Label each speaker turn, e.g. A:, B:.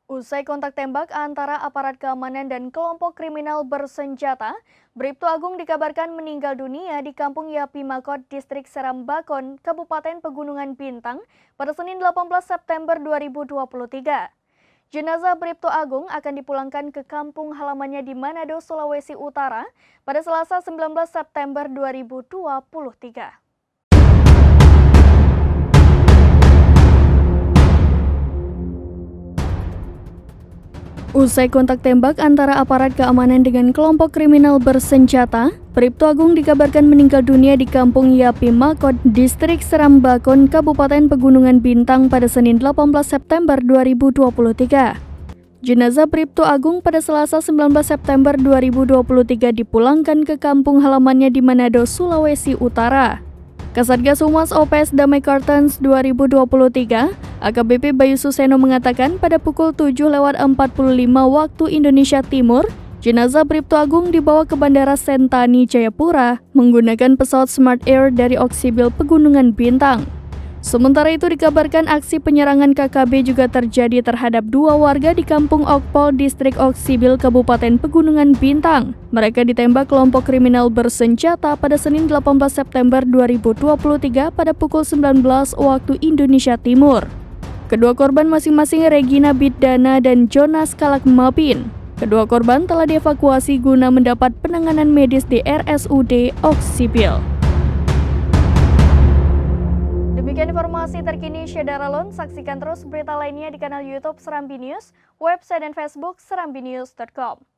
A: Usai kontak tembak antara aparat keamanan dan kelompok kriminal bersenjata, Bribtu Agung dikabarkan meninggal dunia di Kampung Yapi Makot, Distrik Serambakon, Kabupaten Pegunungan Bintang pada Senin 18 September 2023. Jenazah Bribtu Agung akan dipulangkan ke kampung halamannya di Manado, Sulawesi Utara pada Selasa 19 September 2023. Usai kontak tembak antara aparat keamanan dengan kelompok kriminal bersenjata, Bribtu Agung dikabarkan meninggal dunia di Kampung Yapi Makot, Distrik Serambakon, Kabupaten Pegunungan Bintang pada Senin 18 September 2023. Jenazah Bribtu Agung pada Selasa 19 September 2023 dipulangkan ke kampung halamannya di Manado, Sulawesi Utara. Kasatgas Humas OPS Damai Kartens 2023, AKBP Bayu Suseno mengatakan pada pukul 7.45 waktu Indonesia Timur, jenazah Bribtu Agung dibawa ke Bandara Sentani, Jayapura menggunakan pesawat Smart Air dari Oksibil Pegunungan Bintang. Sementara itu dikabarkan aksi penyerangan KKB juga terjadi terhadap dua warga di Kampung Okpol, Distrik Oksibil, Kabupaten Pegunungan Bintang. Mereka ditembak kelompok kriminal bersenjata pada Senin 18 September 2023 pada pukul 19 waktu Indonesia Timur. Kedua korban masing-masing Regina Biddana dan Jonas Kalakmapin. Kedua korban telah dievakuasi guna mendapat penanganan medis di RSUD Oksibil. Demikian informasi terkini Syedara Lon. Saksikan terus berita lainnya di kanal YouTube Serambi News, website dan Facebook serambinews.com.